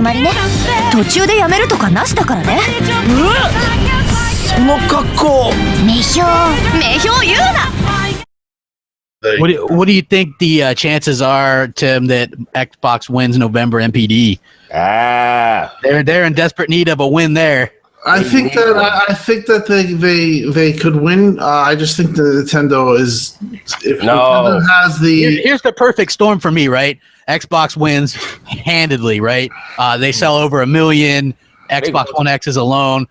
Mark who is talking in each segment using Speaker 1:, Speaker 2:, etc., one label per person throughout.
Speaker 1: まりね。途中でやめるとかなしだからね。
Speaker 2: その格好。
Speaker 1: 名標言うな。
Speaker 3: What do you think the chances are, Tim, that Xbox wins November NPD? They're in desperate need of a win there.
Speaker 2: I think that they could win. I just think the Nintendo is Nintendo has the.
Speaker 3: Here's the perfect storm for me, right? Xbox wins handedly, right? They sell over 1 million Xbox One X's alone.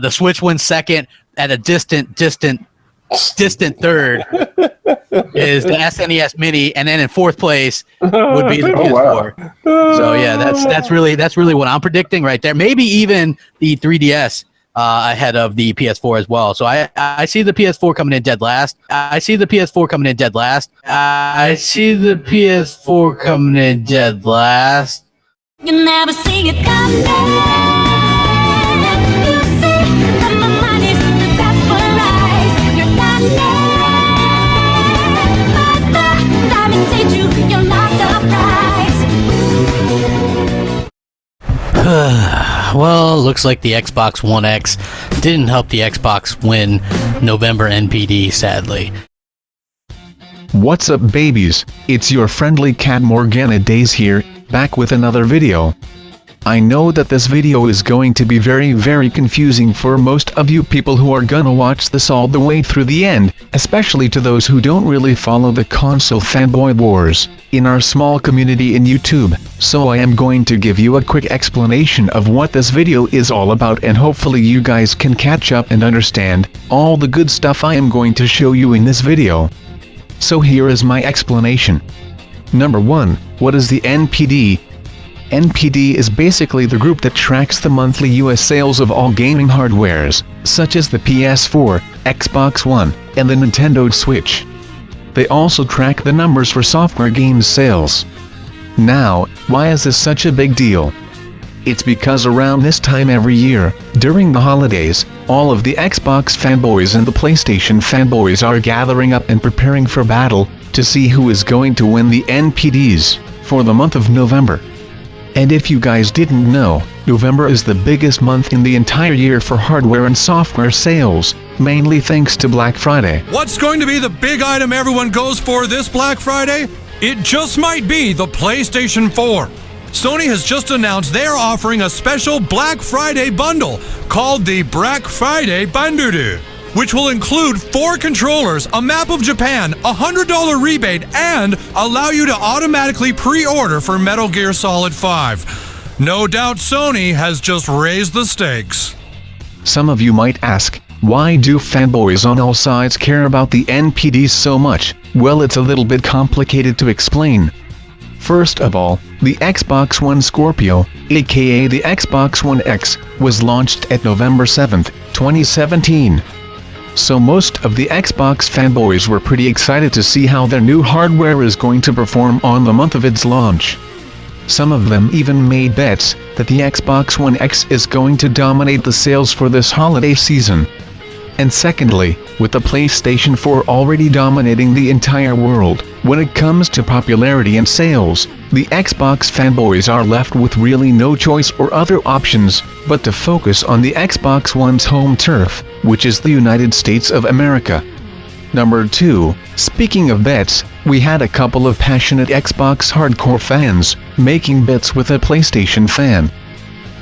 Speaker 3: The Switch wins second. At a distant third is the SNES Mini, and then in fourth place would be the PS4. Wow. So yeah, that's really what I'm predicting right there. Maybe even the 3DS ahead of the PS4 as well. So I see the PS4 coming in dead last. I see the PS4 coming in dead last.
Speaker 4: You never see it coming.
Speaker 3: Well, looks like the Xbox One X didn't help the Xbox win November NPD, sadly.
Speaker 5: What's up, babies? It's your friendly cat Morgana Days here, back with another video. I know that this video is going to be very, very confusing for most of you people who are gonna watch this all the way through the end, especially to those who don't really follow the console fanboy wars in our small community in YouTube. So I am going to give you a quick explanation of what this video is all about, and hopefully you guys can catch up and understand all the good stuff I am going to show you in this video. So here is my explanation. Number 1, what is the NPD? NPD is basically the group that tracks the monthly US sales of all gaming hardwares, such as the PS4, Xbox One, and the Nintendo Switch. They also track the numbers for software games sales. Now, why is this such a big deal? It's because around this time every year, during the holidays, all of the Xbox fanboys and the PlayStation fanboys are gathering up and preparing for battle to see who is going to win the NPDs for the month of November. And if you guys didn't know, November is the biggest month in the entire year for hardware and software sales, mainly thanks to Black Friday.
Speaker 6: What's going to be the big item everyone goes for this Black Friday? It just might be the PlayStation 4. Sony has just announced they're offering a special Black Friday bundle called the Black Friday Bundle, which will include 4 controllers, a map of Japan, a $100 rebate, and allow you to automatically pre-order for Metal Gear Solid 5. No doubt Sony has just raised the stakes.
Speaker 5: Some of you might ask, why do fanboys on all sides care about the NPDs so much? Well, it's a little bit complicated to explain. First of all, the Xbox One Scorpio, aka the Xbox One X, was launched at November 7th, 2017. So most of the Xbox fanboys were pretty excited to see how their new hardware is going to perform on the month of its launch. Some of them even made bets that the Xbox One X is going to dominate the sales for this holiday season. And secondly, with the PlayStation 4 already dominating the entire world, when it comes to popularity and sales, the Xbox fanboys are left with really no choice or other options but to focus on the Xbox One's home turf, which is the United States of America. Number 2, speaking of bets, we had a couple of passionate Xbox hardcore fans making bets with a PlayStation fan.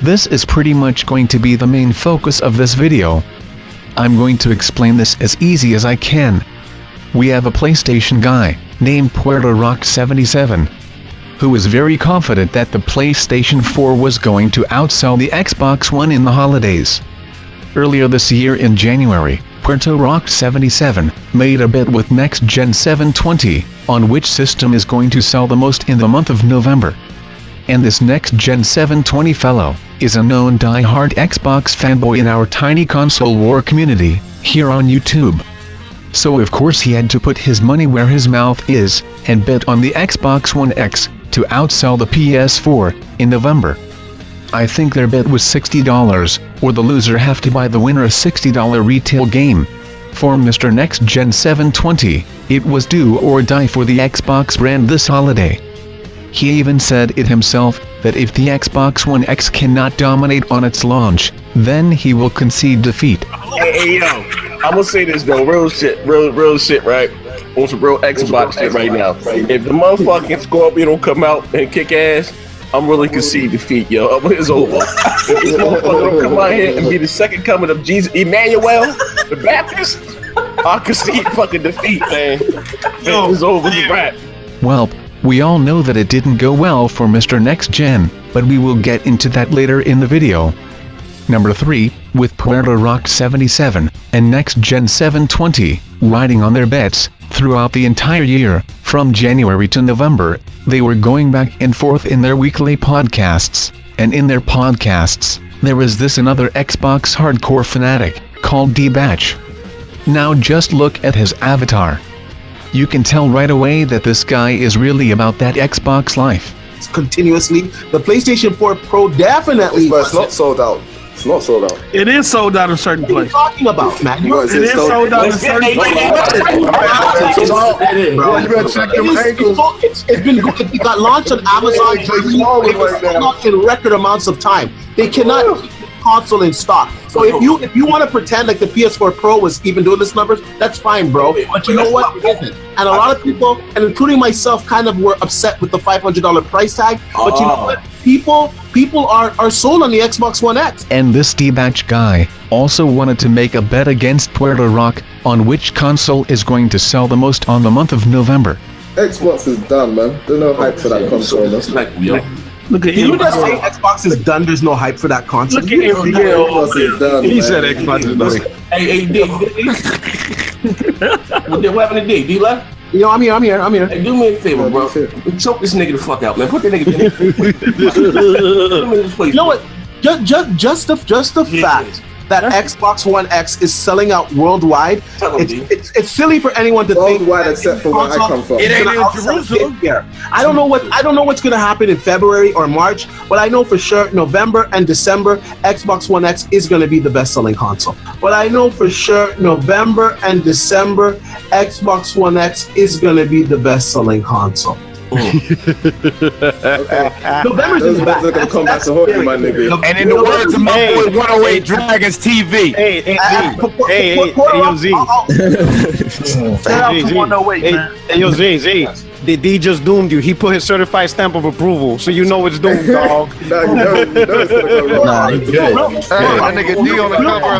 Speaker 5: This is pretty much going to be the main focus of this video. I'm going to explain this as easy as I can. We have a PlayStation guy, named Puerto Rock 77, who is very confident that the PlayStation 4 was going to outsell the Xbox One in the holidays. Earlier this year in January, Puerto Rock 77 made a bet with Next Gen 720 on which system is going to sell the most in the month of November. And this Next Gen 720 fellow is a known die-hard Xbox fanboy in our tiny console war community here on YouTube. So of course he had to put his money where his mouth is and bet on the Xbox One X to outsell the PS4 in November. I think their bet was $60, or the loser have to buy the winner a $60 retail game. For Mr. Next Gen 720, it was do or die for the Xbox brand this holiday. He even said it himself, that if the Xbox One X cannot dominate on its launch, then he will concede defeat.
Speaker 7: Hey, yo, I'm gonna say this though, real shit, right? On some real Xbox shit right now. If the motherfucking Scorpion don't come out and kick ass, I'm really concede defeat, yo. It's over. If this motherfucker don't come out here and be the second coming of Jesus, Emmanuel, the Baptist, I concede fucking defeat, man. It's over, the rap.
Speaker 5: Well, we all know that it didn't go well for Mr. Next Gen, but we will get into that later in the video. Number 3, with Puerto Rock 77 and Next Gen 720 riding on their bets throughout the entire year, from January to November, they were going back and forth in their weekly podcasts, and in their podcasts, there was this another Xbox hardcore fanatic, called D-Batch. Now just look at his avatar. You can tell right away that this guy is really about that Xbox life.
Speaker 8: Continuously, the PlayStation 4 Pro definitely.
Speaker 9: But it's not sold out. It's not sold out.
Speaker 2: It is sold out in certain
Speaker 8: What are you
Speaker 2: places.
Speaker 8: talking about, man?
Speaker 2: It is sold out in certain places.
Speaker 8: It got launched on Amazon. It got in record amounts of time. They cannot keep the console in stock. So if you want to pretend like the PS4 Pro was even doing this numbers, that's fine, bro. But you know what? It isn't. And a lot of people, and including myself, kind of were upset with the $500 price tag. But you know what? People are sold on the Xbox One X.
Speaker 5: And this D-Batch guy also wanted to make a bet against Puerto Rock on which console is going to sell the most on the month of November.
Speaker 9: Xbox is done, man. There's no hype for that console.
Speaker 2: Look at
Speaker 8: You just say Xbox is done. There's no hype for that console.
Speaker 2: Look at
Speaker 9: Xbox is done.
Speaker 10: He said Xbox is done.
Speaker 7: Hey, D. What happened to D? D left?
Speaker 8: You know, I'm here.
Speaker 7: Hey, do me a favor, bro. Choke this nigga the fuck out, man. Put that nigga in.
Speaker 8: You know what? Just the fact that Xbox One X is selling out worldwide, it's silly for anyone to think
Speaker 9: Worldwide except for where I come from.
Speaker 8: It ain't in Jerusalem. Here. I don't know what's gonna happen in February or March, but I know for sure November and December Xbox One X is gonna be the best-selling console. But I know for sure November and December Xbox One X is gonna be the best-selling console. November's in the back.
Speaker 9: They're gonna come back to hold you, my nigga.
Speaker 10: And in the words of my boy 108 Dragons TV. Hey, yo, Z.
Speaker 2: Shout out to 108, man.
Speaker 10: Hey, yo, Z. The D just doomed you. He put his certified stamp of approval, so you know it's doomed, dog.
Speaker 9: Nah,
Speaker 2: he good.
Speaker 9: That nigga D on the cover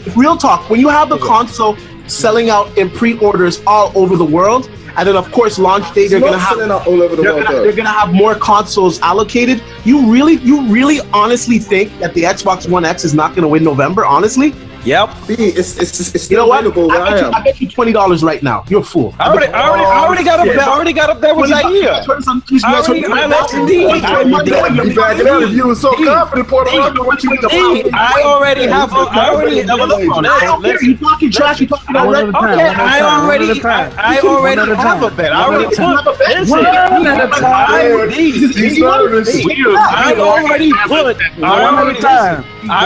Speaker 9: of
Speaker 8: Real talk, when you have the console selling out in pre-orders all over the world, and then of course launch day they're gonna have
Speaker 9: all over the world.
Speaker 8: They're gonna have more consoles allocated. You really honestly think that the Xbox One X is not gonna win November? Honestly?
Speaker 10: Yep.
Speaker 9: It's still available where I am.
Speaker 8: I bet you $20 right now. You're a fool.
Speaker 10: I already got up there. I already got up there with Zaire.
Speaker 9: If you were so confident, Puerto Rico, what you
Speaker 10: I already have a
Speaker 8: You talking trash? You talking about red?
Speaker 10: Okay, I already have a bet. I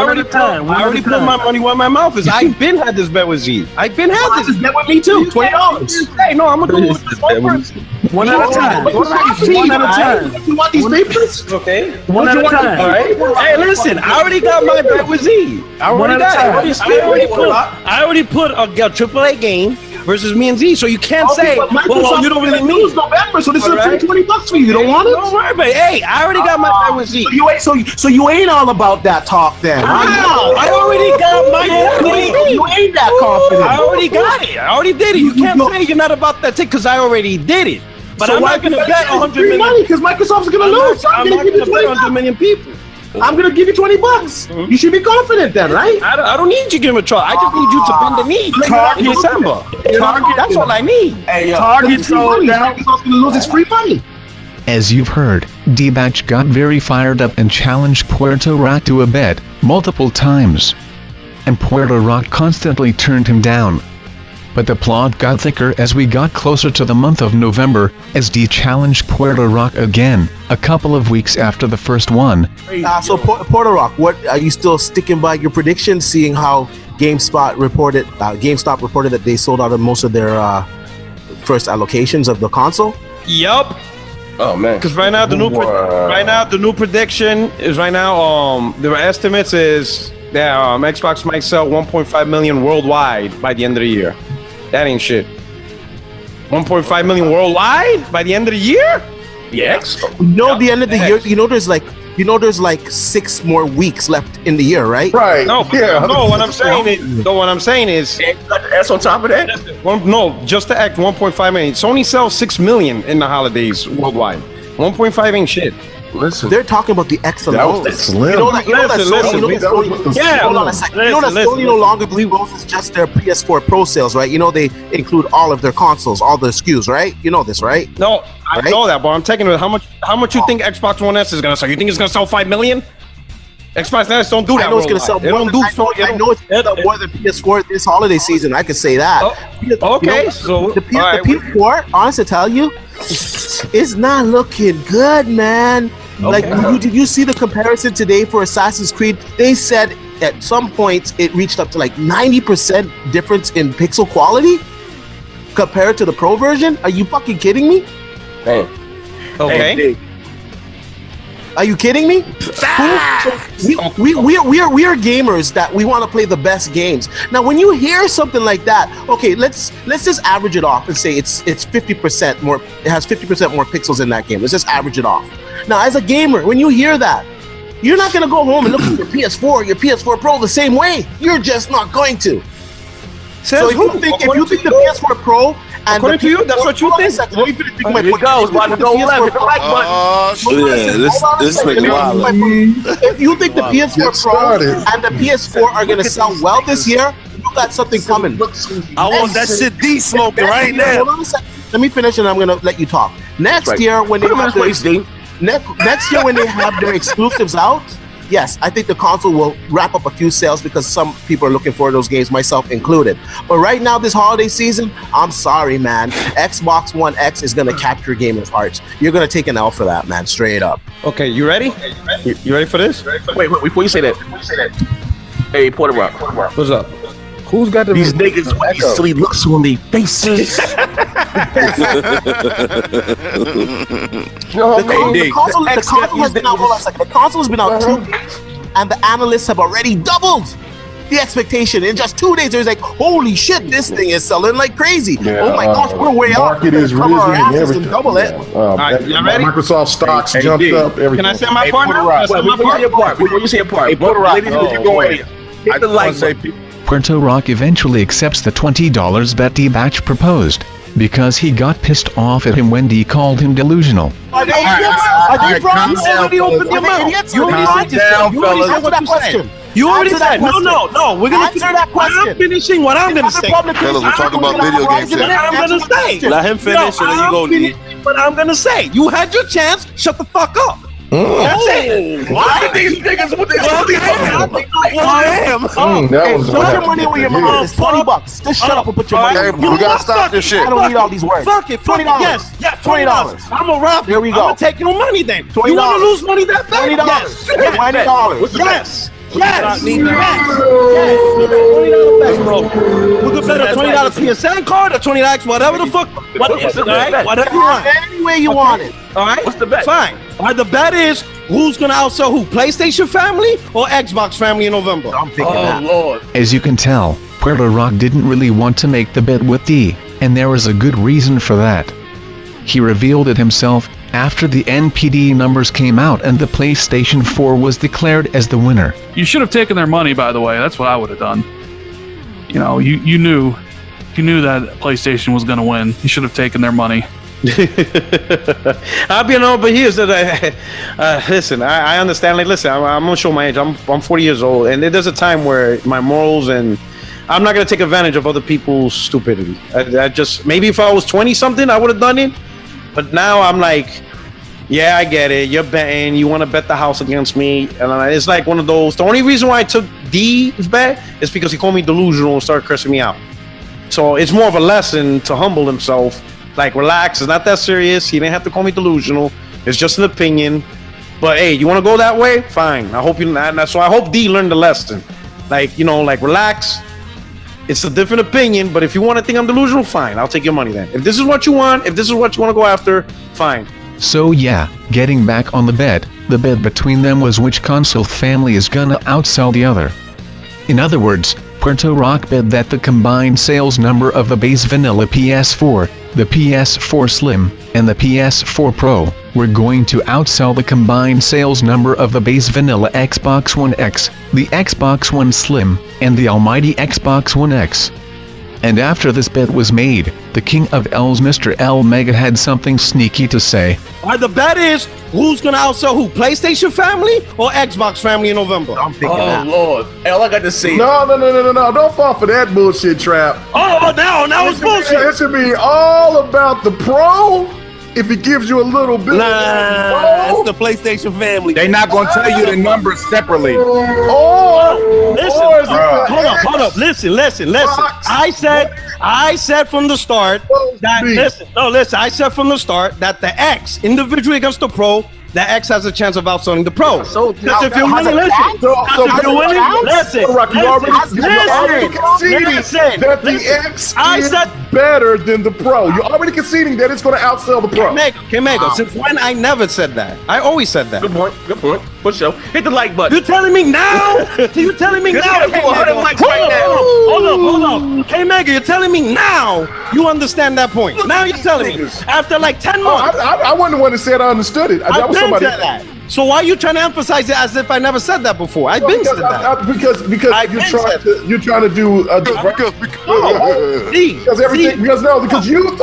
Speaker 10: already put my money where my mouth is. I've been had this bet with Z. I've been had this
Speaker 8: bet with me too. $20.
Speaker 10: Hey, no, I'm gonna do it
Speaker 2: one at a time. One at a time.
Speaker 8: You want these papers?
Speaker 10: Okay.
Speaker 2: One at a time.
Speaker 10: All right. Hey, listen, I already got my bet with Z. I already put a AAA game versus me and Z, so you can't say, well, you don't really need
Speaker 8: November, so this is $20 for you. You don't want it?
Speaker 10: Don't worry, but hey, I already got my bet with Z.
Speaker 8: So you ain't all about that talk then.
Speaker 10: I already got my bet.
Speaker 8: You ain't that confident.
Speaker 10: I already got it. I already did it. You can't say you're not about that tick because I already did it. But
Speaker 8: so
Speaker 10: I'm not going to bet 100 million.
Speaker 8: Because Microsoft's going to lose.
Speaker 10: I'm not going to bet 100 million people.
Speaker 8: I'm going to give you $20. You should be confident then, right?
Speaker 10: I don't need you to give him a try. I just need you to bend the knee. Target. That's all I need.
Speaker 8: Hey, Target sold down. Microsoft's going to lose its free money.
Speaker 5: As you've heard, D-Batch got very fired up and challenged Puerto Rock to a bet multiple times. And Puerto Rock constantly turned him down. But the plot got thicker as we got closer to the month of November, as D challenged Puerto Rock again, a couple of weeks after the first one.
Speaker 8: So Puerto Rock, what are you still sticking by your prediction, seeing how GameStop reported that they sold out of most of their first allocations of the console?
Speaker 10: Yup.
Speaker 7: Oh man!
Speaker 10: Because right now the new prediction is the estimates is that Xbox might sell 1.5 million worldwide by the end of the year. That ain't shit. 1.5 million worldwide by the end of the year?
Speaker 7: Yes.
Speaker 8: The end of the year. There's like 6 more weeks left in the year, right?
Speaker 9: Right.
Speaker 10: No, what I'm saying is
Speaker 7: that's on top of that.
Speaker 10: Just to act 1.5 million. Sony sells 6 million in the holidays worldwide. 1.5 ain't shit.
Speaker 7: Listen,
Speaker 8: they're talking about the X alone.
Speaker 9: Slim.
Speaker 8: Hold on a second. Sony no longer discloses just their PS4 Pro sales, right? They include all of their consoles, all the SKUs, right? You know this, right?
Speaker 10: No, I know that, but I'm taking it. How much you think Xbox One S is gonna sell? You think it's gonna sell 5 million? Xbox S don't do that.
Speaker 8: I know it's gonna sell more. I know it's gonna sell more than PS4 this holiday season. I can say that.
Speaker 10: Okay, so
Speaker 8: the PS4, honest to tell you, it's not looking good, man. Like, did you see the comparison today for Assassin's Creed? They said at some points it reached up to like 90% difference in pixel quality compared to the Pro version. Are you fucking kidding me?
Speaker 7: Man.
Speaker 10: Okay.
Speaker 8: Are you kidding me? We are gamers that we want to play the best games. Now, when you hear something like that, okay, let's just average it off and say it's 50% more. It has 50% more pixels in that game. Let's just average it off. Now, as a gamer, when you hear that, you're not gonna go home and look at your PS4, your PS4 Pro the same way. You're just not going to. So if you think the PS4 Pro and
Speaker 10: according to you, that's what you think.
Speaker 8: Let me finish my point. If you think the PS4 Pro and the PS4 are gonna sell well this year, you got something coming.
Speaker 11: I want that shit smoking right now.
Speaker 8: Hold on a second. Let me finish and I'm gonna let you talk. Next year when they have their exclusives out, yes, I think the console will wrap up a few sales because some people are looking for those games, myself included. But right now, this holiday season, I'm sorry, man. Xbox One X is gonna capture gamers' hearts. You're gonna take an L for that, man. Straight up.
Speaker 10: Okay, you ready? You ready for this?
Speaker 7: Wait, before you say that. Hey, Porter Rock.
Speaker 10: What's up? Who's got
Speaker 7: these niggas with these silly looks on their faces?
Speaker 8: The console has been out 2 days, and the analysts have already doubled the expectation in just 2 days. There's like, holy shit, this thing is selling like crazy. Oh my gosh, we're way up.
Speaker 9: Market is risen and everything.
Speaker 8: Double it.
Speaker 9: Microsoft stocks jumped up. Everything.
Speaker 10: Can I say my part now?
Speaker 7: Before you say your part, ladies, go ahead. Hit the like button.
Speaker 5: Puerto Rock eventually accepts the $20 bet D-Batch proposed, because he got pissed off at him when D called him delusional.
Speaker 8: Are they idiots? Are they frauds? You already opened your mouth. You already said what you said.
Speaker 10: You already said, no, we're going to
Speaker 8: answer that question.
Speaker 10: I'm finishing what I'm going to say.
Speaker 11: Fellas, we're talking about video games here.
Speaker 10: I'm going to say.
Speaker 11: Let him finish and then you go, D.
Speaker 10: What I'm going to say. You had your chance. Shut the fuck up. That's it.
Speaker 7: Why these niggas with this?
Speaker 10: I am.
Speaker 8: Put your money where your mouth is. $20. Just shut up and put your money.
Speaker 11: Hey, we gotta stop this shit.
Speaker 8: I don't need all these words.
Speaker 10: Fuck it.
Speaker 8: $20.
Speaker 10: Yes. $20. I'm a rob.
Speaker 8: Here we go.
Speaker 10: I'm taking no money then.
Speaker 8: $20.
Speaker 10: You want to lose money that bad?
Speaker 8: $20.
Speaker 10: Yes.
Speaker 8: $20.
Speaker 10: Yes. Yes.
Speaker 11: Need
Speaker 10: Yes. We could bet a $20 PSN card or $20, whatever the fuck. Whatever you want.
Speaker 8: Any way you want it.
Speaker 10: All right.
Speaker 7: What's the bet?
Speaker 10: Fine. All right. The bet is who's gonna outsell who? PlayStation family or Xbox family in November?
Speaker 8: I'm picking that.
Speaker 7: Lord.
Speaker 5: As you can tell, Puerto Rock didn't really want to make the bet with D, and there was a good reason for that. He revealed it himself after the NPD numbers came out and the PlayStation 4 was declared as the winner.
Speaker 12: You should have taken their money, by the way. That's what I would have done. You know, you knew that PlayStation was going to win. You should have taken their money.
Speaker 10: I'll be over here. Listen, I understand. Like, listen, I'm gonna show my age. I'm 40 years old, and there's a time where my morals and I'm not gonna take advantage of other people's stupidity. I just maybe if I was 20 something, I would have done it. But now I'm like, yeah, I get it. You're betting. You want to bet the house against me, and it's like one of those. The only reason why I took D's bet is because he called me delusional and started cursing me out. So it's more of a lesson to humble himself. Like, relax. It's not that serious. He didn't have to call me delusional. It's just an opinion. But hey, you want to go that way? Fine. I hope you. So I hope D learned the lesson. Like, relax. It's a different opinion, but if you want to think I'm delusional, fine. I'll take your money then. If this is what you want, if this is what you want to go after, fine.
Speaker 5: So yeah, getting back on the bet between them was which console family is gonna outsell the other. In other words, Puerto Rock bet that the combined sales number of the base vanilla PS4, the PS4 Slim, and the PS4 Pro were going to outsell the combined sales number of the base vanilla Xbox One X, the Xbox One Slim, and the almighty Xbox One X. And after this bet was made, the king of L's Mr. L Mega had something sneaky to say.
Speaker 10: Alright, the bet is who's gonna outsell who? PlayStation family or Xbox family in November? I'm thinking
Speaker 7: Oh Lord, all I got to say.
Speaker 9: No, don't fall for that bullshit trap.
Speaker 10: Oh, now it's bullshit.
Speaker 9: It should be all about the pro. If it gives you a little bit.
Speaker 11: That's the PlayStation family.
Speaker 13: They're not gonna tell you the numbers separately.
Speaker 10: Listen, hold up. Listen. I said from the start that I said from the start that the X individually against the Pro, the X has a chance of outselling the Pro. Because if you're winning, listen.
Speaker 9: That the X is better than the Pro. You're already conceding that it's going to outsell the Pro.
Speaker 10: K-Mega, since when I never said that. I always said that.
Speaker 7: Good point. Push show. Hit the like button.
Speaker 10: You're telling me now? You're telling me now? Hold up. K-Mega, you're telling me now you understand that point. Now you're telling me. After like 10 months.
Speaker 9: I wasn't the one that said I understood it. That was somebody.
Speaker 10: That. So why are you trying to emphasize it as if I never said that before? I've been said that.
Speaker 9: Because you're trying to do because you.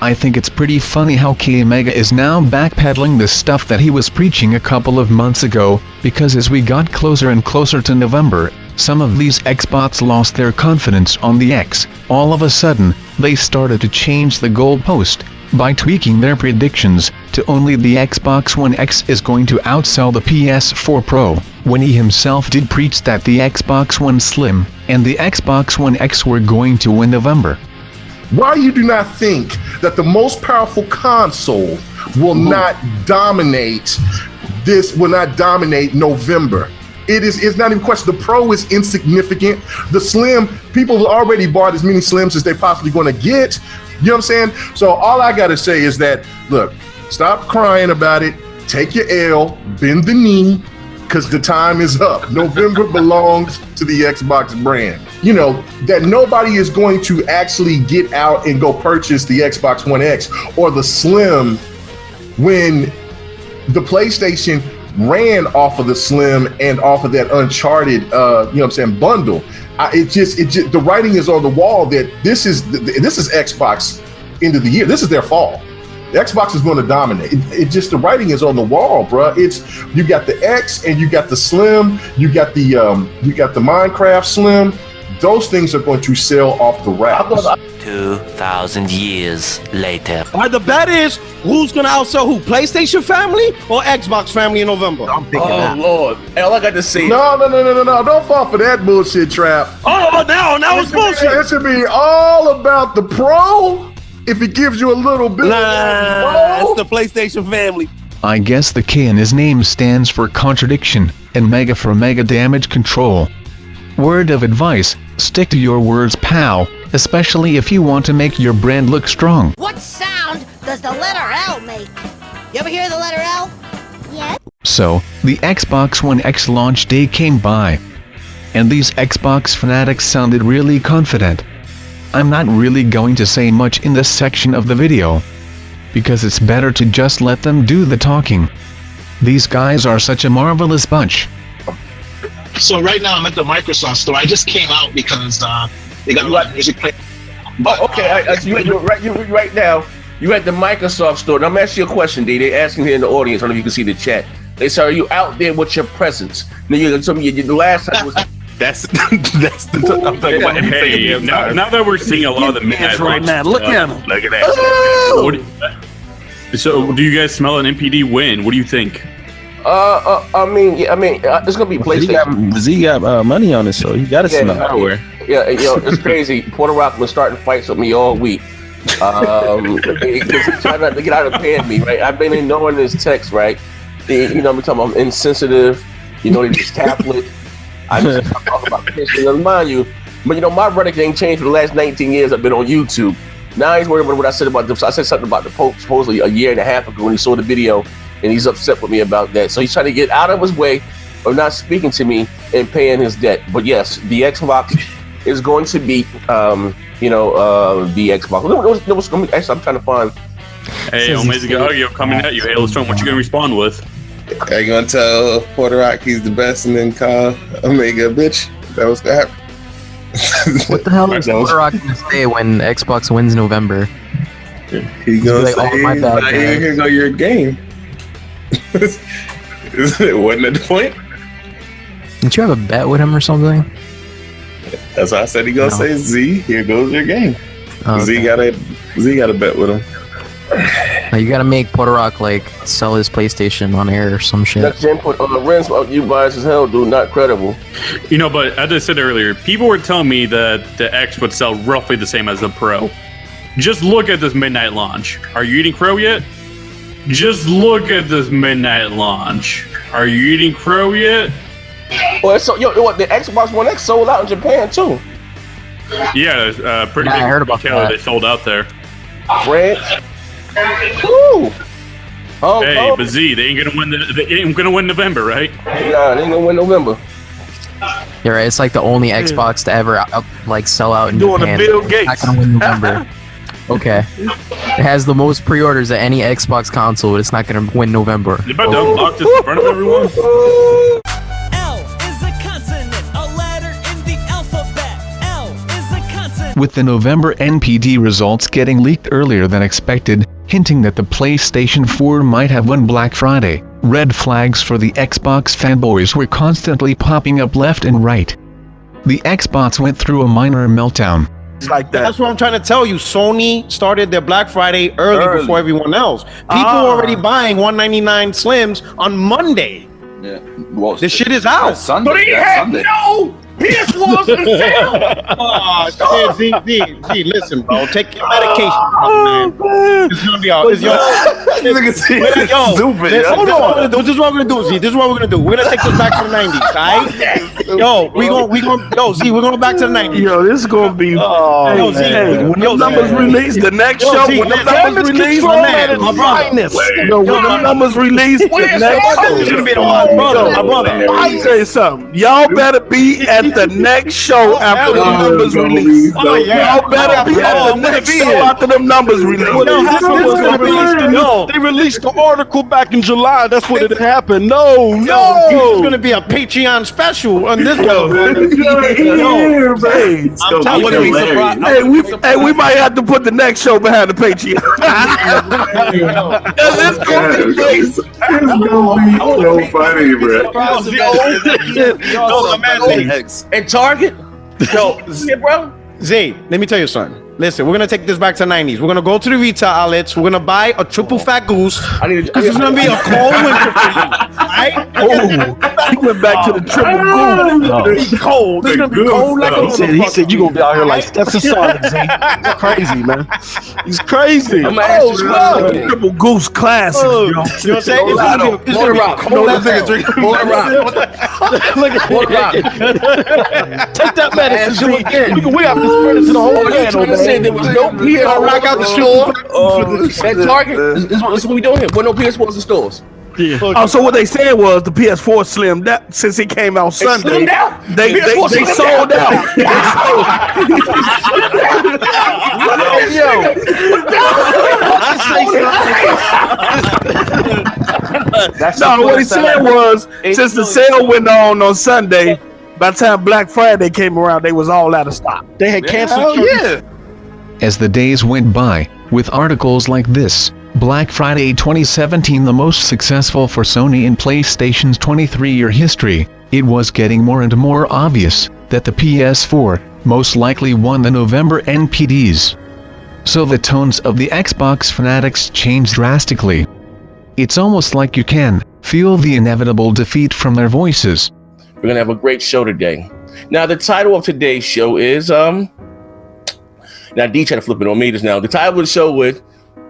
Speaker 5: I think it's pretty funny how K-Mega is now backpedaling the stuff that he was preaching a couple of months ago, because as we got closer and closer to November, some of these Xbots lost their confidence on the X. All of a sudden, they started to change the goalpost by tweaking their predictions to only the Xbox One X is going to outsell the PS4 Pro, when he himself did preach that the Xbox One Slim and the Xbox One X were going to win November.
Speaker 9: Why you do not think that the most powerful console will not dominate November? It's not even a question. The Pro is insignificant. The Slim, people have already bought as many Slims as they're possibly going to get. You know what I'm saying? So all I got to say is that, look, stop crying about it. Take your L, bend the knee, because the time is up. November belongs to the Xbox brand. You know, that nobody is going to actually get out and go purchase the Xbox One X or the Slim when the PlayStation ran off of the Slim and off of that Uncharted, bundle. The writing is on the wall that this is Xbox end of the year. This is their fall. The Xbox is going to dominate. The writing is on the wall, bro. You got the X and you got the Slim. You got the Minecraft Slim. Those things are going to sell off the wraps.
Speaker 14: 2,000 years later.
Speaker 10: Alright, the bet is who's gonna outsell who? PlayStation family or Xbox family in November? I'm thinking that.
Speaker 7: Lord, all I got to say.
Speaker 9: No, don't fall for that bullshit trap.
Speaker 10: Oh, now it's bullshit.
Speaker 9: It should be all about the Pro. If it gives you a little bit.
Speaker 11: That's the PlayStation family.
Speaker 5: I guess the K in his name stands for contradiction, and Mega for mega damage control. Word of advice, stick to your words, pal, especially if you want to make your brand look strong.
Speaker 15: What sound does the letter L make? You ever hear the letter L? Yes.
Speaker 5: So, the Xbox One X launch day came by, and these Xbox fanatics sounded really confident. I'm not really going to say much in this section of the video, because it's better to just let them do the talking. These guys are such a marvelous bunch.
Speaker 16: So right now I'm at the Microsoft store. I just came out because they got a lot of music playing.
Speaker 7: You're right now. You at the Microsoft store. Now I'm asking you a question, D. They're asking here in the audience. I don't know if you can see the chat. They say, "Are you out there with your presents?" Now you told me the last time was.
Speaker 17: That's the. I'm talking about hey, now that we're seeing a lot of the midnight
Speaker 11: right now. Look at him.
Speaker 17: Look at that. So, do you guys smell an NPD win? What do you think?
Speaker 7: It's gonna be PlayStation.
Speaker 18: Z got money on it, so you gotta smell
Speaker 7: it. Yeah, it's crazy. Puerto Rock was starting fights with me all week. Because he's trying not to get out of paying me, right? I've been ignoring his text, right? I'm talking about insensitive. This tablet. I just talk about pissing and mind you. But my verdict ain't changed for the last 19 years I've been on YouTube. Now he's worried about what I said about them. So I said something about the Pope supposedly a year and a half ago when he saw the video, and he's upset with me about that. So he's trying to get out of his way of not speaking to me and paying his debt. But yes, the Xbox is going to be, the Xbox. Actually, I'm trying to find.
Speaker 17: Hey, Omega Audio coming at you. Halo Storm, what you gonna respond with?
Speaker 13: Are you gonna tell Porter Rock he's the best and then call Omega a bitch? That was gonna happen.
Speaker 19: What the hell is Porter Rock gonna say when Xbox wins November?
Speaker 13: He's gonna
Speaker 19: like,
Speaker 13: say,
Speaker 19: "Oh, my bad, guys."
Speaker 13: Here go your game. Wasn't that the point?
Speaker 19: Didn't you have a bet with him or something?
Speaker 13: That's why I said he gonna say, Z, here goes your game.
Speaker 19: Oh,
Speaker 13: Z got a bet with him.
Speaker 19: Now you gotta make Porter Rock like sell his PlayStation on air or some shit.
Speaker 7: That's input on the rents. You biased as hell, dude. Not credible.
Speaker 17: You know, but as I said earlier, people were telling me that the X would sell roughly the same as the Pro. Just look at this midnight launch. Are you eating crow yet? Just look at this midnight launch. Are you eating crow yet?
Speaker 7: Well, so what? The Xbox One X sold out in Japan too.
Speaker 17: Yeah, pretty big.
Speaker 19: I heard about that.
Speaker 17: They sold out there.
Speaker 7: France. Woo!
Speaker 17: Hey, but Z, they ain't gonna win. They ain't gonna win November, right?
Speaker 7: Nah, they ain't gonna win November.
Speaker 19: You're right. It's like the only Xbox to ever sell out in
Speaker 11: Doing
Speaker 19: Japan.
Speaker 11: a Bill Gates.
Speaker 19: Not gonna win November. Okay. It has the most pre-orders of any Xbox console, but it's not gonna win November.
Speaker 17: You about to unlock this in front of everyone?
Speaker 5: With the November NPD results getting leaked earlier than expected, hinting that the PlayStation 4 might have won Black Friday, red flags for the Xbox fanboys were constantly popping up left and right. The Xbox went through a minor meltdown.
Speaker 10: Like that. That's what I'm trying to tell you. Sony started their Black Friday early. Before everyone else. People are already buying 199 Slims on Monday.
Speaker 20: Yeah. Well,
Speaker 10: this shit is out.
Speaker 20: Sunday.
Speaker 10: But he had no PS4s on sale. Z, listen, bro. Take your medication, man. It's gonna be out. It's your.
Speaker 11: Stupid.
Speaker 10: Hold on. This is what we're gonna do, Z. This is what we're gonna do. We're gonna take this back to the 90s, alright? Yo, Z, we're going back to the 90s.
Speaker 11: Yo, this is gonna be.
Speaker 10: Yo, Z,
Speaker 11: when the numbers release, the next show. When the numbers release, when the numbers release, the next show.
Speaker 10: My brother.
Speaker 11: I say something. Y'all better be at the next show after the numbers release. Y'all better be at the next show after the numbers release.
Speaker 21: They released the article back in July. That's what it happened. No.
Speaker 10: It's gonna be a Patreon special on this one.
Speaker 11: I wouldn't be surprised. Hey, we might have to put the next show behind the Patreon. It's gonna be crazy.
Speaker 9: So funny, bro.
Speaker 7: And Target. Yo, bro.
Speaker 10: Z, let me tell you something. Listen, we're gonna take this back to the 90s. We're gonna go to the retail outlets. We're gonna buy a triple fat goose. This is gonna be a cold winter for you. Right?
Speaker 11: He went back to the triple goose.
Speaker 10: It's cold. This is gonna be cold like a
Speaker 21: He said you gonna be out here like Stephen Sonic, Z. It's crazy, man. He's crazy.
Speaker 11: Triple goose classic.
Speaker 10: You know what I'm saying? It's gonna be cold as hell.
Speaker 21: Take that medicine. We have to spread it to the whole
Speaker 7: trying to say there was no PS4
Speaker 10: Rock out the store.
Speaker 7: At Target. This is what we doing here. With no PS4s in stores.
Speaker 11: Yeah. Oh, so what they said was the PS4 slimmed that since it came out Sunday. They sold out. No, what he said was since the sale went on Sunday, by the time Black Friday came around, they was all out of stock.
Speaker 21: They had canceled.
Speaker 5: As the days went by, with articles like this, Black Friday 2017 the most successful for Sony in PlayStation's 23-year history, it was getting more and more obvious that the PS4 most likely won the November NPDs. So the tones of the Xbox fanatics changed drastically. It's almost like you can feel the inevitable defeat from their voices.
Speaker 7: We're gonna have a great show today. Now the title of today's show is now D trying to flip it on me just now. The title of the show was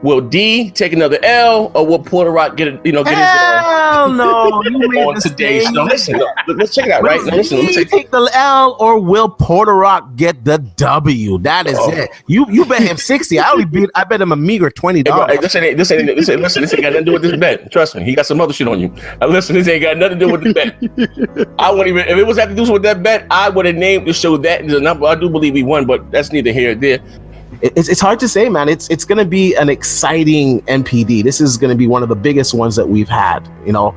Speaker 7: Will D take another L, or will Porter Rock get his
Speaker 8: Hell no! You made
Speaker 7: on today's show? Listen, let's check it out. Right now, listen.
Speaker 8: Will he take the L, or will Porter Rock get the W? That is it. You bet him 60. I bet him a meager $20.
Speaker 7: Hey, this ain't got nothing to do with this bet. Trust me, he got some other shit on you. Listen, this ain't got nothing to do with the bet. I wouldn't even if it was having to do with that bet, I would have named the show that the number. I do believe he won, but that's neither here nor there.
Speaker 8: It's hard to say, man. It's going to be an exciting NPD. This is going to be one of the biggest ones that we've had. You know,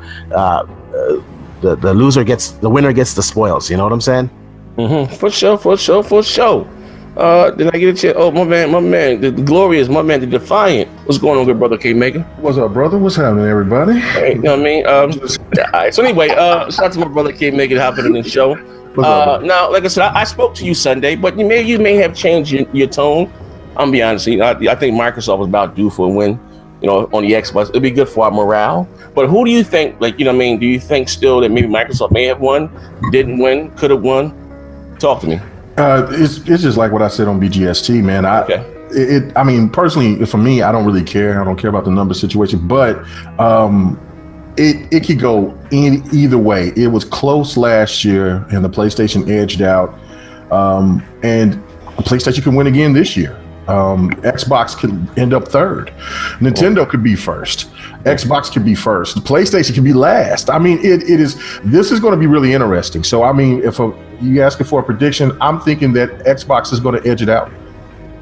Speaker 8: the winner gets the spoils. You know what I'm saying?
Speaker 7: Mm-hmm. For sure. Did I get a chance? Oh, my man, the glorious, my man, the Defiant. What's going on, good brother K Maker?
Speaker 9: What's up, brother? What's happening, everybody?
Speaker 7: Hey, you know what I mean? All right. So anyway, shout out to my brother K Maker hopping in the show. Now, like I said, I spoke to you Sunday, but you may have changed your tone. I'm be honest. I think Microsoft was about due for a win. You know, on the Xbox, it'd be good for our morale. But who do you think? Like, you know what I mean? Do you think still that maybe Microsoft may have won, didn't win, could have won? Talk to me.
Speaker 9: It's just like what I said on BGST, man. I mean, personally, for me, I don't really care. I don't care about the number situation, but it could go either way. It was close last year, and the PlayStation edged out, and PlayStation can win again this year. Xbox could end up third. Nintendo could be first. Xbox could be first. The PlayStation could be last. I mean, this is going to be really interesting. So, I mean, if you asking for a prediction, I'm thinking that Xbox is going to edge it out.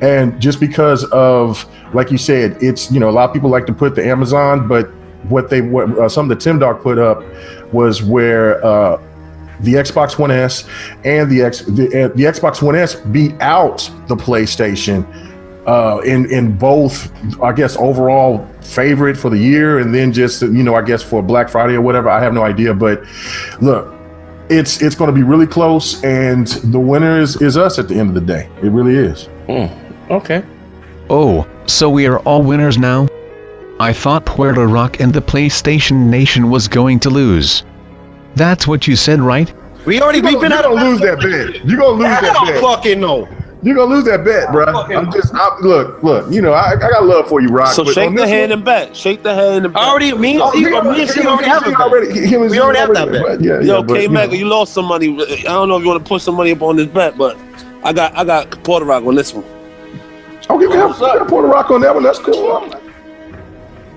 Speaker 9: And just because of, like you said, it's, you know, a lot of people like to put the Amazon, but what some of the Tim Dog put up was where the Xbox One S and the Xbox One S beat out the PlayStation in both, I guess, overall favorite for the year, and then just, you know, I guess for Black Friday or whatever. I have no idea, but look, it's going to be really close, and the winner is us at the end of the day. It really is.
Speaker 7: Okay.
Speaker 5: Oh, so we are all winners now? I thought Puerto Rock and the PlayStation Nation was going to lose. That's what you said, right?
Speaker 8: You're
Speaker 9: gonna lose that bet. You're gonna lose that bet.
Speaker 8: I don't fucking know.
Speaker 9: You're gonna lose that bet, bro. Look. You know, I got love for you, Rock.
Speaker 21: So shake the hand and bet. Shake the hand and bet.
Speaker 8: We already have that bet.
Speaker 21: Yo, K Mega, you lost some money. I don't know if you want to put some money up on this bet, but I got Puerto Rock on this one.
Speaker 9: Okay, we have Puerto Rock on that one. That's cool.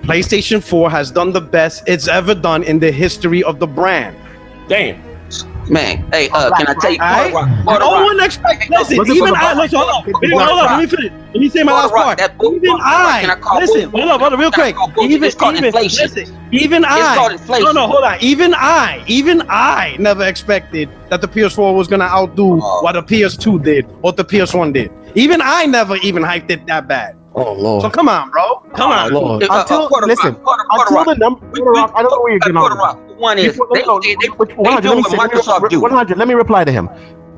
Speaker 10: PlayStation 4 has done the best it's ever done in the history of the brand.
Speaker 7: Damn.
Speaker 20: Man, hey, can I tell you?
Speaker 10: No one expects. Listen, even I. Listen, hold on. Let me finish. Let me say my last part. Even I. Listen, hold on, real quick. Even I. No, hold on. Even I never expected that the PS4 was gonna outdo what the PS2 did or the PS1 did. Even I never even hyped it that bad.
Speaker 21: Oh Lord!
Speaker 10: So come on, bro. Come on.
Speaker 21: Lord.
Speaker 8: Until the number, I don't know where you're getting on.
Speaker 20: One is they doing what Microsoft do.
Speaker 8: 100. Let me reply to him.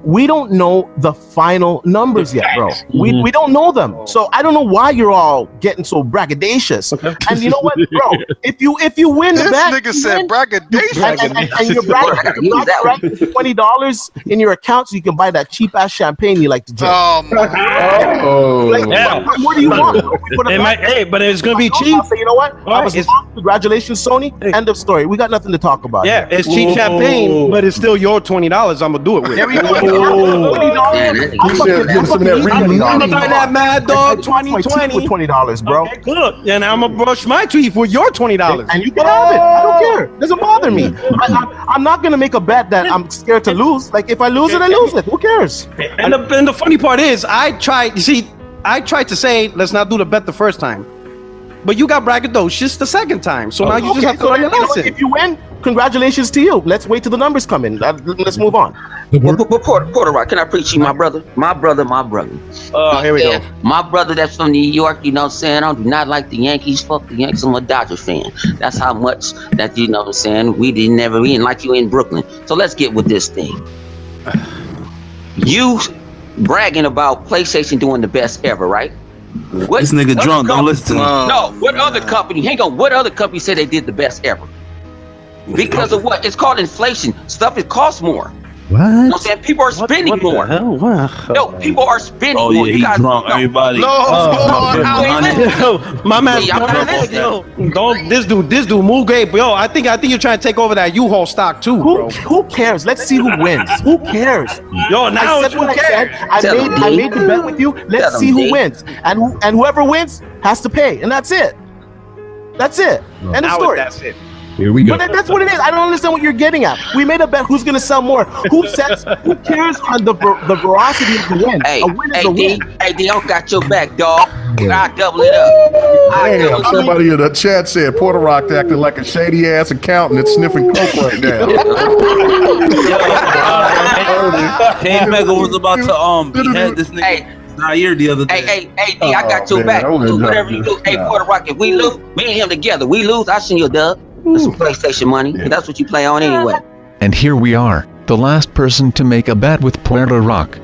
Speaker 8: We don't know the final numbers yet, bro. We don't know them. So I don't know why you're all getting so braggadocious. And you know what, bro? If you win the bet,
Speaker 22: nigga said braggadocious.
Speaker 8: and you're bragging $20 in your account so you can buy that cheap ass champagne you like to drink. What do you want?
Speaker 10: But it's gonna be cheap.
Speaker 8: So you know what? I was wrong. Congratulations, Sony. End of story. We got nothing to talk about.
Speaker 10: Yeah, it's cheap champagne, but it's still your $20. I'm gonna do it with.
Speaker 8: There we go.
Speaker 10: I'm gonna buy that Mad Dog 2020
Speaker 8: with $20, bro.
Speaker 10: Okay, good. And I'm gonna brush my teeth with your $20.
Speaker 8: And you can have it. I don't care. It doesn't bother me. I'm not gonna make a bet that I'm scared to lose. Like if I lose it, I lose it. Who cares?
Speaker 10: And the funny part is, I tried to say let's not do the bet the first time, but you got braggadocious the second time. So now you just have to learn your lesson.
Speaker 8: If you win, congratulations to you. Let's wait till the numbers come in. Let's move on.
Speaker 20: Porter Rock, can I preach you, my brother? My brother.
Speaker 8: Here we go.
Speaker 20: My brother that's from New York, you know what I'm saying? I do not like the Yankees. Fuck the Yankees. I'm a Dodgers fan. That's how much that, you know what I'm saying, we didn't like you in Brooklyn. So let's get with this thing. You bragging about PlayStation doing the best ever, right?
Speaker 21: This nigga drunk. Don't listen to him.
Speaker 20: No, what other company? Hang on. What other company said they did the best ever? Because of what? It's called inflation. Stuff it costs more. You know what I'm saying? People are spending more. No, people are spending
Speaker 21: Oh
Speaker 20: more.
Speaker 21: yeah,
Speaker 20: You
Speaker 21: he
Speaker 20: guys
Speaker 21: drunk.
Speaker 20: know.
Speaker 21: Everybody.
Speaker 10: My man,
Speaker 20: Yo,
Speaker 10: don't this dude move great, but yo, I think you're trying to take over that U-Haul stock too, bro.
Speaker 8: Who cares? Let's see who wins. Who cares?
Speaker 10: Yo, now
Speaker 8: I said what I said. I made the bet with you. Let's see who wins, and whoever wins has to pay, and that's it. That's it. End of story.
Speaker 10: That's it.
Speaker 9: Here we go.
Speaker 8: But that's what it is. I don't understand what you're getting at. We made a bet. Who's going to sell more? Who cares on the veracity of the win?
Speaker 20: Hey,
Speaker 8: a win is a win.
Speaker 20: Hey, D, I got your back, dog. I double it up.
Speaker 9: Damn, somebody in the chat said Porter Rock acting like a shady ass accountant that's sniffing coke right now.
Speaker 21: Haymaker was about to behead this nigga. Zaire the other day.
Speaker 20: Hey, D, I got your back. Do whatever you do. Hey, Porter Rock, if we lose, me and him together, we lose, I send you a dub. That's some PlayStation money. That's what you play on anyway.
Speaker 5: And here we are, the last person to make a bet with Puerto Rock.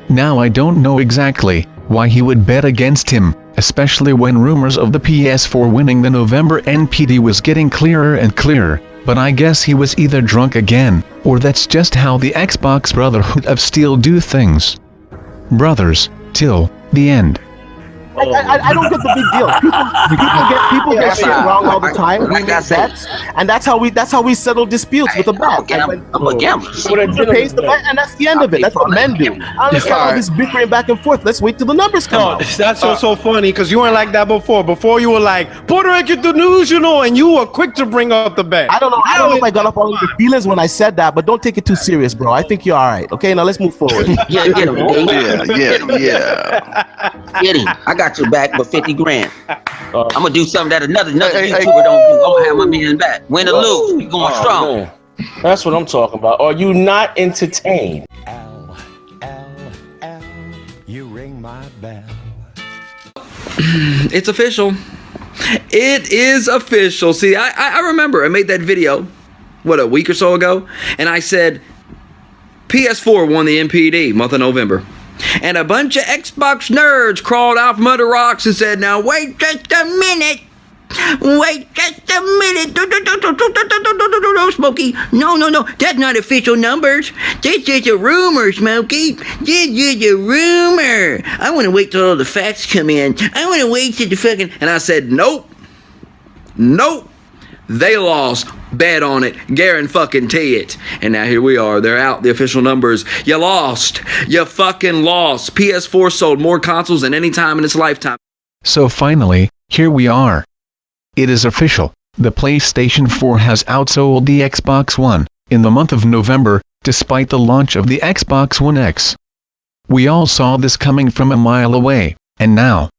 Speaker 5: Now I don't know exactly why he would bet against him, especially when rumors of the PS4 winning the November NPD was getting clearer and clearer, but I guess he was either drunk again, or that's just how the Xbox Brotherhood of Steel do things. Brothers, till the end.
Speaker 8: I don't get the big deal. People get shit wrong all the time. We make bets, and that's how we settle disputes with a bet.
Speaker 20: I'm a gambler.
Speaker 8: Pays the bet, and that's the end of it. That's what men do. I understand all this bickering back and forth. Let's wait till the numbers come out.
Speaker 10: That's so funny because you weren't like that before. Before you were like, Puerto Rico delusional, and you were quick to bring up the bet.
Speaker 8: I don't know if I got up all your feelings when I said that, but don't take it too serious, bro. I think you're all right. Okay, now let's move forward.
Speaker 20: Yeah, get him.
Speaker 21: Yeah.
Speaker 20: Get him. I got your back, but 50 grand. I'm gonna do something that another YouTuber don't do. I'm gonna have my man back. Win or lose, we going strong.
Speaker 7: Man. That's what I'm talking about. Are you not entertained?
Speaker 1: You ring my bell.
Speaker 4: It's official. It is official. See, I remember I made that video, a week or so ago, and I said PS4 won the NPD month of November. And a bunch of Xbox nerds crawled out from under rocks and said, now wait just a minute. Wait just a minute. No, Smokey. No. That's not official numbers. That's just a rumor, Smokey. This is a rumor. I want to wait till all the facts come in. I want to wait till the fucking... And I said, nope. They lost. Bet on it. Guarantee it. And now here we are. They're out. The official numbers. You lost. You fucking lost. PS4 sold more consoles than any time in its lifetime.
Speaker 5: So finally, here we are. It is official. The PlayStation 4 has outsold the Xbox One in the month of November, despite the launch of the Xbox One X. We all saw this coming from a mile away, and now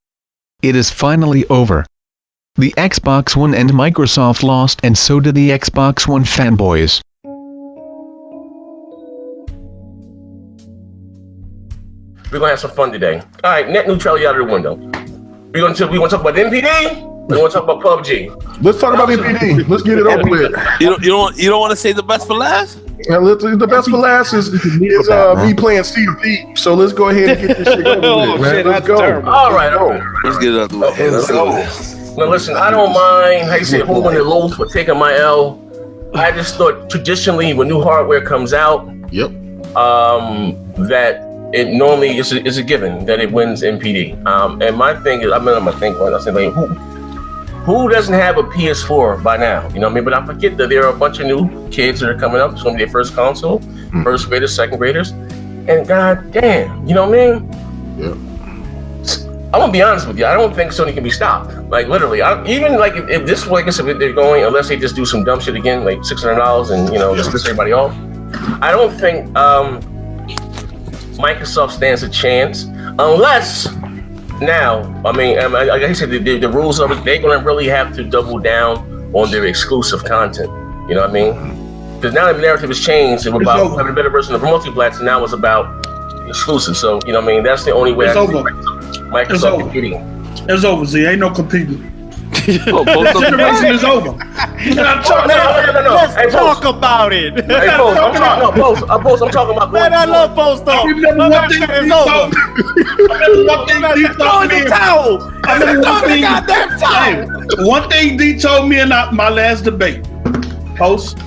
Speaker 5: it is finally over. The Xbox One and Microsoft lost, and so did the Xbox One fanboys.
Speaker 7: We're gonna have some fun today. All right, net neutrality out of the window. We want to talk about NPD. We want to talk about PUBG.
Speaker 9: Let's talk about NPD. Let's get it over with.
Speaker 21: You don't want to say the best for last?
Speaker 9: The best for last is me playing Sea of Thieves. So let's go ahead and get this shit over with, man. Let's go.
Speaker 7: All right.
Speaker 21: Let's get it out the way.
Speaker 7: Let's go. Now listen, I don't mind how you say holding the lows for taking my L. I just thought traditionally when new hardware comes out, that it normally is a given that it wins NPD. And my thing is, I'm gonna think when I say like, who doesn't have a PS4 by now? You know what I mean? But I forget that there are a bunch of new kids that are coming up. It's gonna be their first console, first graders, second graders, and god damn, you know what I mean?
Speaker 9: Yeah.
Speaker 7: I'm gonna be honest with you. I don't think Sony can be stopped. Like literally, even like if this way, I guess if they're going, unless they just do some dumb shit again, like $600 and just piss everybody off. I don't think Microsoft stands a chance unless now. I mean, like I said, the rules of it, they're gonna really have to double down on their exclusive content. You know what I mean? Because now the narrative has changed. It was about having a better version of multi-plats, and now it's about exclusive. So you know what I mean? That's the only way. Microsoft competing.
Speaker 23: It's over, Z. Ain't no competing.
Speaker 10: Generation is over.
Speaker 7: Let's
Speaker 10: talk about it.
Speaker 7: Hey, Post, I'm talking about.
Speaker 10: Man, I love Post though. It's over.
Speaker 23: Throw in the towel. One thing D told me in my last debate. Post,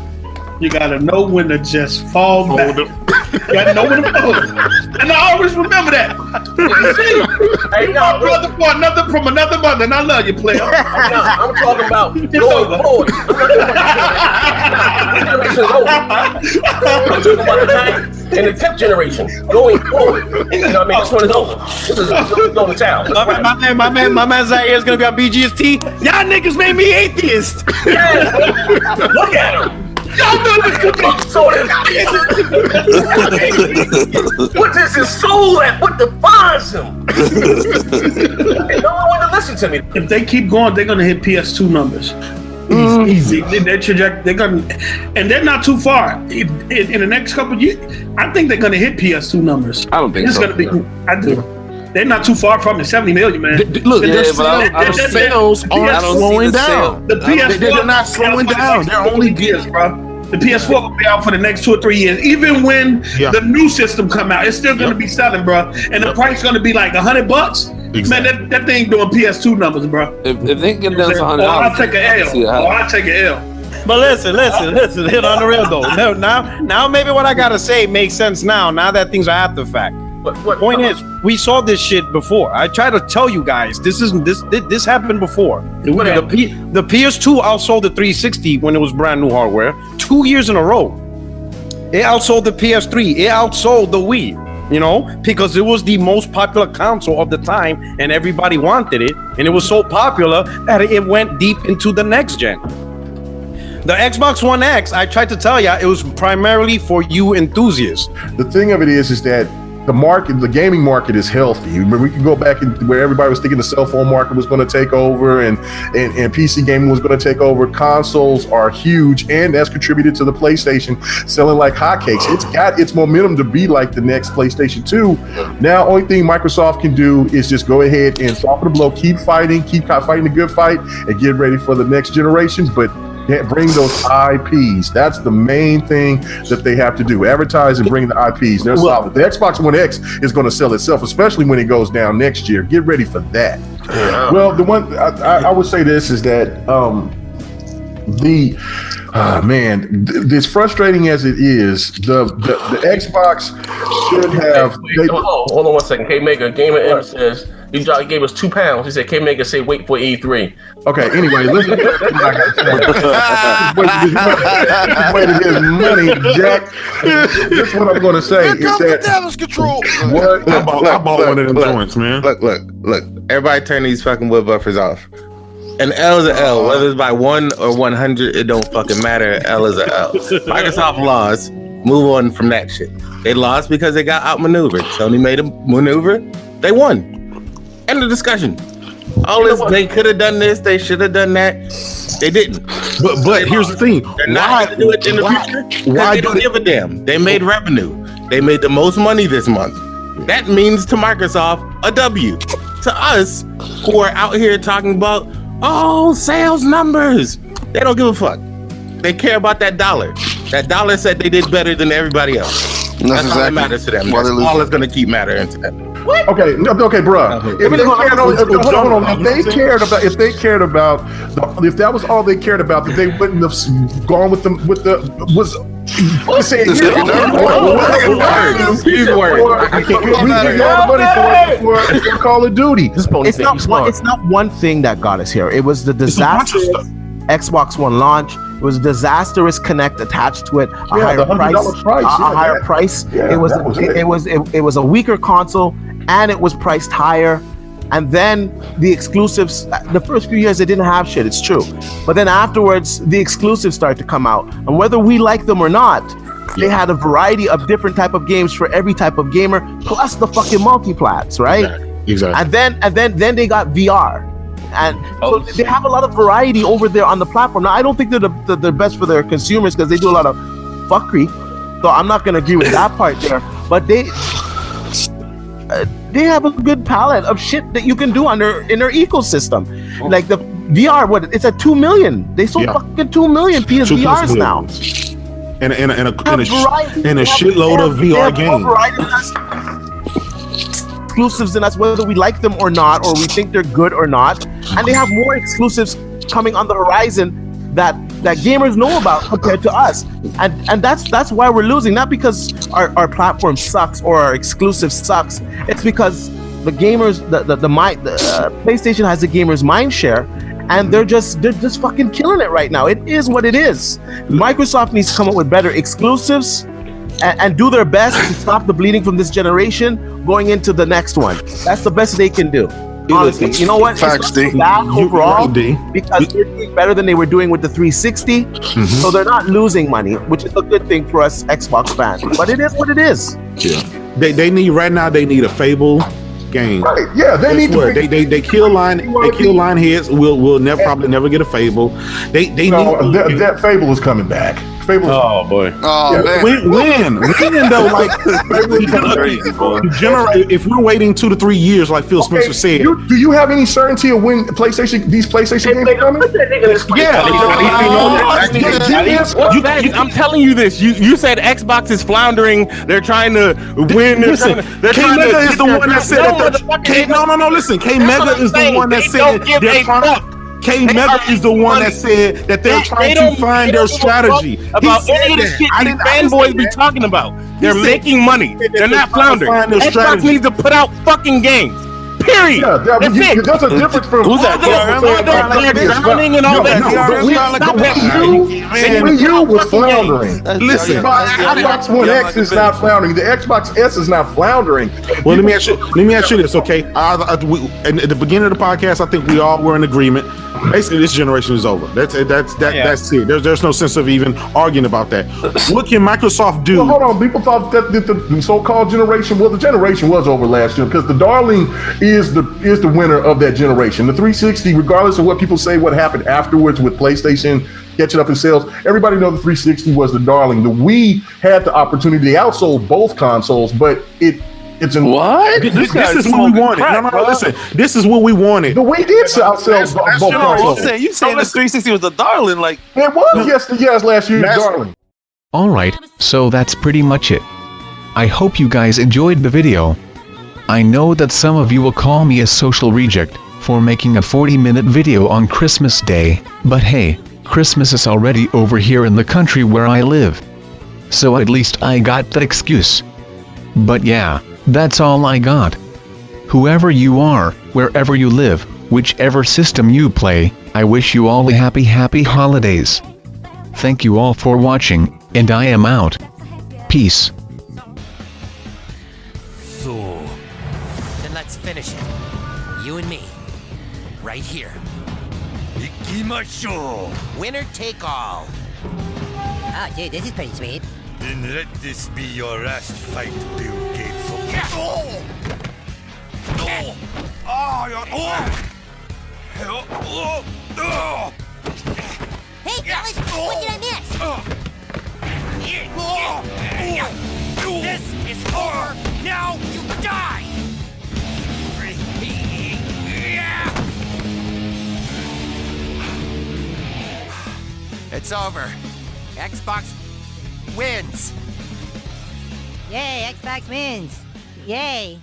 Speaker 23: You gotta know when to just fall back. You gotta know when to fall. And I always remember that. Hey, my brother from another mother, and I love you, player.
Speaker 7: I'm talking about
Speaker 23: it's
Speaker 7: going
Speaker 23: over.
Speaker 7: forward. I'm talking about the 9th and the 10th generation going forward. You know what I mean? This one is over. This is going to town.
Speaker 10: My man Zaire is gonna be on BGST. Y'all niggas made me atheist.
Speaker 7: Yeah. Look at him. Y'all know this could be so what is his soul at? What defines him? And no one want to listen to me.
Speaker 23: If they keep going, they're gonna hit PS2 numbers. Easy. They're gonna, and they're not too far. In the next couple of years, I think they're gonna hit PS2 numbers.
Speaker 13: I don't think
Speaker 23: it's
Speaker 13: so.
Speaker 23: gonna be. I do. They're not too far from it. 70 million, man.
Speaker 9: Look, their sales aren't slowing down.
Speaker 23: The PS4
Speaker 9: they're not slowing down. They're only
Speaker 23: years, bro. The PS4 will be out for the next 2 or 3 years. Even when the new system come out, it's still gonna be selling, bro. And the price gonna be like $100.
Speaker 9: Exactly.
Speaker 23: Man, that thing doing PS2 numbers, bro.
Speaker 13: If they can get down to $100,
Speaker 23: I'll take an L. I'll take an L.
Speaker 10: But listen. Hit on the real though. Now maybe what I gotta say makes sense now that things are after the fact. Point is, we saw this shit before. I try to tell you guys, this happened before. The PS2 outsold the 360 when it was brand new hardware 2 years in a row. It outsold the PS3. It outsold the Wii. You know, because it was the most popular console of the time, and everybody wanted it, and it was so popular that it went deep into the next gen. The Xbox One X, I tried to tell you, it was primarily for you enthusiasts.
Speaker 9: The thing of it is that the gaming market is healthy. We can go back where everybody was thinking the cell phone market was going to take over and PC gaming was going to take over. Consoles are huge, and that's contributed to the PlayStation selling like hotcakes. It's got its momentum to be like the next PlayStation 2. Now, only thing Microsoft can do is just go ahead and soften the blow, keep fighting the good fight, and get ready for the next generation. But bring those IPs. That's the main thing that they have to do. Advertise and bring the IPs. They're solid. The Xbox One X is going to sell itself, especially when it goes down next year. Get ready for that. Yeah. Well, the one I would say this is that as frustrating as it is, the Xbox should have.
Speaker 7: Hold on 1 second. K-Maker Gamer M says he gave us £2. He said K-Maker say wait for E3.
Speaker 9: Okay, anyway, listen. Waited his money, Jack. That's what I'm going to say. Is that
Speaker 22: damage control.
Speaker 9: What? I bought one of them joints, man.
Speaker 13: Look. Everybody turn these fucking wood buffers off. An L is an L. Whether it's by 1 or 100, it don't fucking matter. L is an L. Microsoft lost. Move on from that shit. They lost because they got outmaneuvered. Sony made a maneuver. They won. End of discussion. All this, they could have done this. They should have done that. They didn't.
Speaker 9: But here's the thing.
Speaker 13: They're not going to do it in the future. Why they don't give a damn? They made revenue. They made the most money this month. That means to Microsoft a W. To us, who are out here talking about sales numbers, they don't give a fuck. They care about that dollar. That dollar said they did better than everybody else. That's all that matters to them. That's all that's going to keep mattering to them.
Speaker 9: What? Okay, bro. If that was all they cared about, that they wouldn't have gone with them with the for Call of Duty.
Speaker 8: It's not one thing that got us here. It was the disastrous Xbox One launch. It was a disastrous Connect attached to it. A higher price. It was a weaker console, and it was priced higher. And then the exclusives, the first few years they didn't have shit, it's true. But then afterwards, the exclusives started to come out. And whether we like them or not, they had a variety of different type of games for every type of gamer, plus the fucking multiplats, right?
Speaker 9: Exactly.
Speaker 8: And then they got VR. And so they have a lot of variety over there on the platform. Now, I don't think they're the best for their consumers because they do a lot of fuckery. So I'm not going to agree with that part there. But they have a good palette of shit that you can do in their ecosystem. Like the VR, it's at 2 million. They sold fucking 2 million PSVRs now.
Speaker 9: And a shitload of VR games.
Speaker 8: Exclusives, and that's whether we like them or not, or we think they're good or not. And they have more exclusives coming on the horizon that that gamers know about compared to us, and that's why we're losing. Not because our platform sucks or our exclusive sucks. It's because the gamers, the PlayStation has the gamers' mind share, and they're just fucking killing it right now. It is what it is. Microsoft needs to come up with better exclusives and do their best to stop the bleeding from this generation going into the next one. That's the best they can do. Honestly, you know what?
Speaker 11: Facts,
Speaker 8: it's not bad overall because they're doing better than they were doing with the 360. So they're not losing money, which is a good thing for us Xbox fans. But it is what it is.
Speaker 2: Yeah, they need right now. They need a Fable game.
Speaker 9: Right. Yeah, they need to.
Speaker 2: They kill line. They kill line heads. We'll never probably never get a Fable. They need
Speaker 9: that Fable is coming back. Fable.
Speaker 11: Oh boy.
Speaker 22: Oh man.
Speaker 2: When though, like if we're waiting 2 to 3 years, like Phil Spencer said,
Speaker 9: do you have any certainty of when these PlayStation games are coming?
Speaker 13: I'm telling you this. You said Xbox is floundering. They're trying to win.
Speaker 2: Listen, K-Mega is the one that said that. No. Listen, K-Mega is the one that said they're trying. K-Mega is the one that said that they're trying to find their strategy.
Speaker 13: About any of the shit these fanboys be talking about. They're making money. They're not floundering. Xbox needs to put out fucking games. Period.
Speaker 9: Yeah, that's it. There's a difference from
Speaker 13: who's that? Drowning and all that.
Speaker 9: Wii U was floundering. Listen, Xbox One X is not floundering. The Xbox S is not floundering.
Speaker 2: Well, let me ask you this, okay? At the beginning of the podcast, I think we all were in agreement. Basically, this generation is over. That's it. There's no sense of even arguing about that. What can Microsoft do?
Speaker 9: Well, hold on. People thought that the so-called generation, well, the generation was over last year because the Darling is the winner of that generation. The 360, regardless of what people say, what happened afterwards with PlayStation catching up in sales, everybody knows the 360 was the Darling. The Wii had the opportunity. They outsold both consoles, but it's in
Speaker 11: what?
Speaker 2: This is what we wanted. No, listen. This is what we wanted.
Speaker 9: The Wii did outsell both consoles.
Speaker 21: You saying the 360 was the Darling? Like
Speaker 9: it was. Yes, last year's Darling.
Speaker 5: Alright, so that's pretty much it. I hope you guys enjoyed the video. I know that some of you will call me a social reject for making a 40-minute video on Christmas Day, but hey, Christmas is already over here in the country where I live. So at least I got that excuse. But yeah, that's all I got. Whoever you are, wherever you live, whichever system you play, I wish you all a happy holidays. Thank you all for watching, and I am out. Peace.
Speaker 14: So, then let's finish it. You and me. Right here. Ikimashou! Winner take all.
Speaker 15: Oh, dude, this is pretty sweet.
Speaker 1: Then let this be your last fight, Bill Gates.
Speaker 15: Hey, fellas, what did I miss?
Speaker 1: This is over. Now you die.
Speaker 14: It's over. Xbox wins.
Speaker 15: Yay, Xbox wins. Yay.